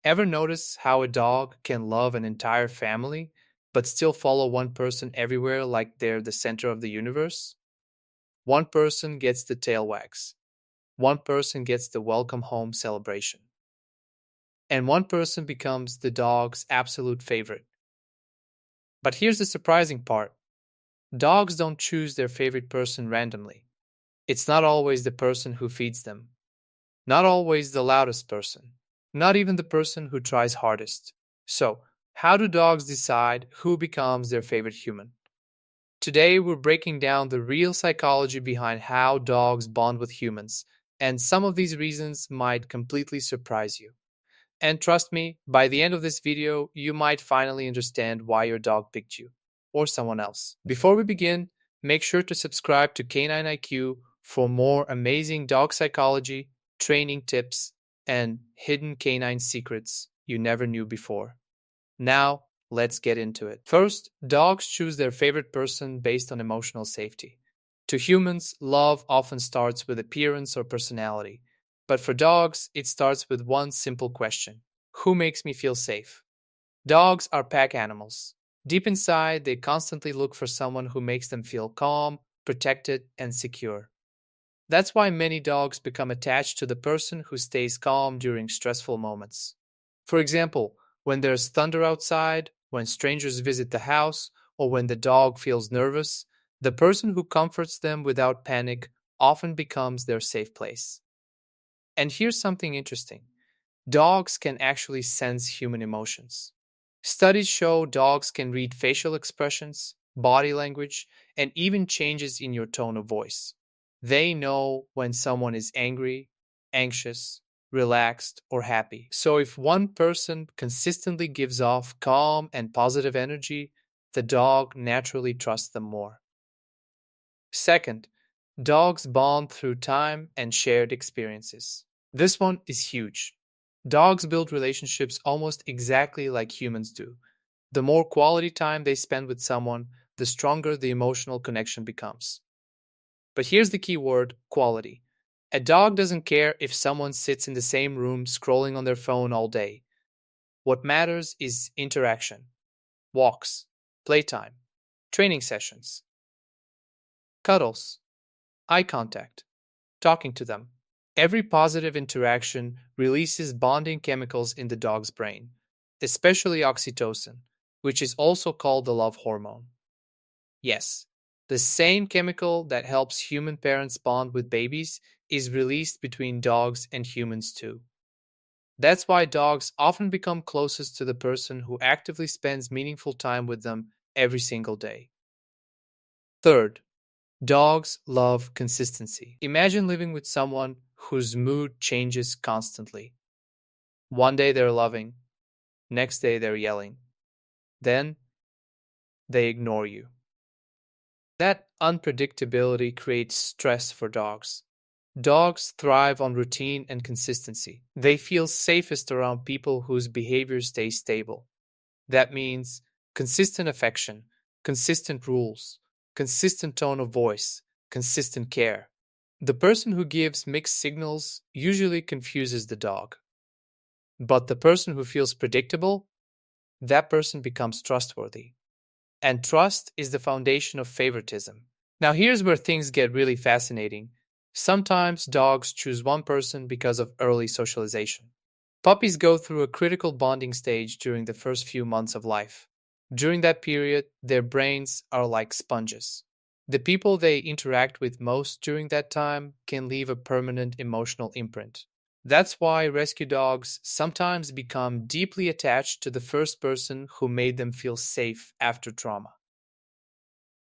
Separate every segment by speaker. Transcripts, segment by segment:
Speaker 1: Ever notice how a dog can love an entire family, but still follow one person everywhere like they're the center of the universe? One person gets the tail wags, one person gets the welcome home celebration, and one person becomes the dog's absolute favorite. But here's the surprising part: dogs don't choose their favorite person randomly. It's not always the person who feeds them, not always the loudest person, not even the person who tries hardest. So, how do dogs decide who becomes their favorite human? Today, we're breaking down the real psychology behind how dogs bond with humans, and some of these reasons might completely surprise you. And trust me, by the end of this video, you might finally understand why your dog picked you or someone else. Before we begin, make sure to subscribe to Canine IQ for more amazing dog psychology, training tips, and hidden canine secrets you never knew before. Now, let's get into it. First, dogs choose their favorite person based on emotional safety. To humans, love often starts with appearance or personality. But for dogs, it starts with one simple question: who makes me feel safe? Dogs are pack animals. Deep inside, they constantly look for someone who makes them feel calm, protected, and secure. That's why many dogs become attached to the person who stays calm during stressful moments. For example, when there's thunder outside, when strangers visit the house, or when the dog feels nervous, the person who comforts them without panic often becomes their safe place. And here's something interesting: dogs can actually sense human emotions. Studies show dogs can read facial expressions, body language, and even changes in your tone of voice. They know when someone is angry, anxious, relaxed, or happy. So if one person consistently gives off calm and positive energy, the dog naturally trusts them more. Second, dogs bond through time and shared experiences. This one is huge. Dogs build relationships almost exactly like humans do. The more quality time they spend with someone, the stronger the emotional connection becomes. But here's the key word: quality. A dog doesn't care if someone sits in the same room scrolling on their phone all day. What matters is interaction, walks, playtime, training sessions, cuddles, eye contact, talking to them. Every positive interaction releases bonding chemicals in the dog's brain, especially oxytocin, which is also called the love hormone. Yes, the same chemical that helps human parents bond with babies is released between dogs and humans too. That's why dogs often become closest to the person who actively spends meaningful time with them every single day. Third, dogs love consistency. Imagine living with someone whose mood changes constantly. One day they're loving, next day they're yelling, then they ignore you. That unpredictability creates stress for dogs. Dogs thrive on routine and consistency. They feel safest around people whose behavior stays stable. That means consistent affection, consistent rules, consistent tone of voice, consistent care. The person who gives mixed signals usually confuses the dog. But the person who feels predictable, that person becomes trustworthy. And trust is the foundation of favoritism. Now, here's where things get really fascinating. Sometimes dogs choose one person because of early socialization. Puppies go through a critical bonding stage during the first few months of life. During that period, their brains are like sponges. The people they interact with most during that time can leave a permanent emotional imprint. That's why rescue dogs sometimes become deeply attached to the first person who made them feel safe after trauma.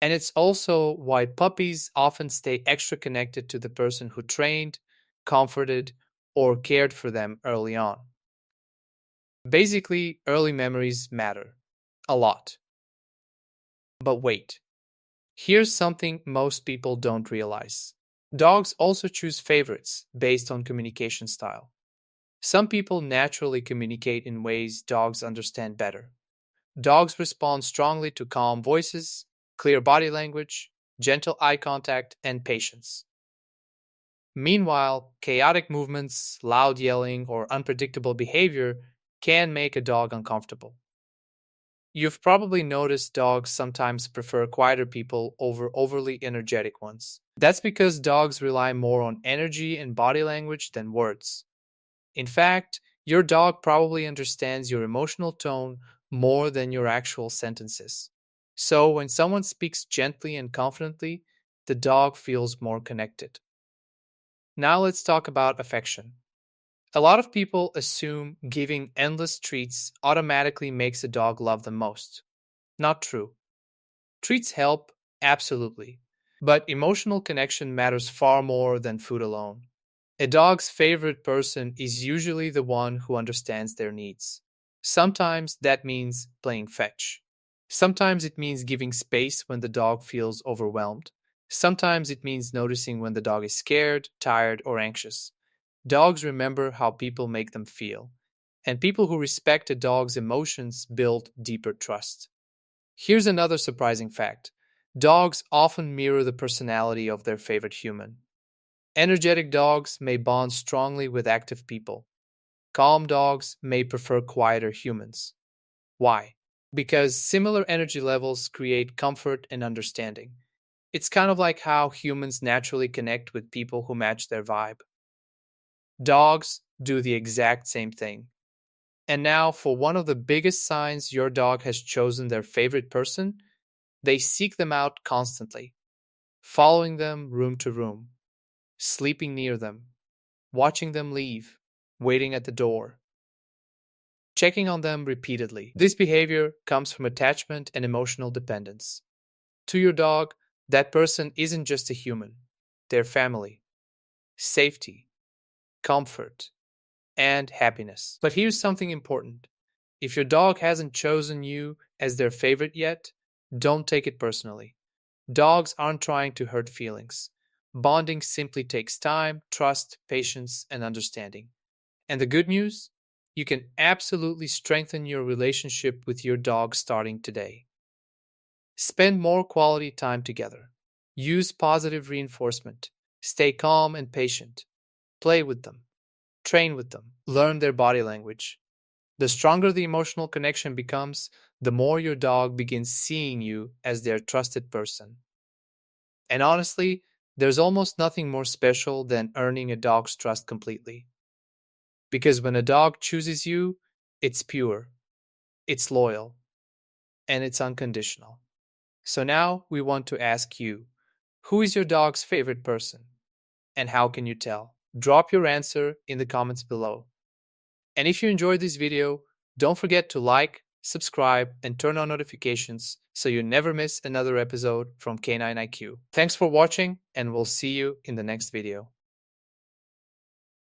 Speaker 1: And it's also why puppies often stay extra connected to the person who trained, comforted, or cared for them early on. Basically, early memories matter a lot. But wait, here's something most people don't realize. Dogs also choose favorites based on communication style. Some people naturally communicate in ways dogs understand better. Dogs respond strongly to calm voices, clear body language, gentle eye contact, and patience. Meanwhile, chaotic movements, loud yelling, or unpredictable behavior can make a dog uncomfortable. You've probably noticed dogs sometimes prefer quieter people over overly energetic ones. That's because dogs rely more on energy and body language than words. In fact, your dog probably understands your emotional tone more than your actual sentences. So, when someone speaks gently and confidently, the dog feels more connected. Now, let's talk about affection. A lot of people assume giving endless treats automatically makes a dog love them most. Not true. Treats help, absolutely. But emotional connection matters far more than food alone. A dog's favorite person is usually the one who understands their needs. Sometimes that means playing fetch. Sometimes it means giving space when the dog feels overwhelmed. Sometimes it means noticing when the dog is scared, tired, or anxious. Dogs remember how people make them feel, and people who respect a dog's emotions build deeper trust. Here's another surprising fact: dogs often mirror the personality of their favorite human. Energetic dogs may bond strongly with active people. Calm dogs may prefer quieter humans. Why? Because similar energy levels create comfort and understanding. It's kind of like how humans naturally connect with people who match their vibe. Dogs do the exact same thing. And now, for one of the biggest signs your dog has chosen their favorite person, they seek them out constantly, following them room to room, sleeping near them, watching them leave, waiting at the door, checking on them repeatedly. This behavior comes from attachment and emotional dependence. To your dog, that person isn't just a human, they're family, safety, comfort, and happiness. But here's something important: if your dog hasn't chosen you as their favorite yet, don't take it personally. Dogs aren't trying to hurt feelings. Bonding simply takes time, trust, patience, and understanding. And the good news? You can absolutely strengthen your relationship with your dog starting today. Spend more quality time together. Use positive reinforcement. Stay calm and patient. Play with them. Train with them. Learn their body language. The stronger the emotional connection becomes, the more your dog begins seeing you as their trusted person. And honestly, there's almost nothing more special than earning a dog's trust completely. Because when a dog chooses you, it's pure, it's loyal, and it's unconditional. So now we want to ask you, who is your dog's favorite person? And how can you tell? Drop your answer in the comments below. And if you enjoyed this video, don't forget to like, subscribe, and turn on notifications so you never miss another episode from Canine IQ. Thanks for watching, and we'll see you in the next video.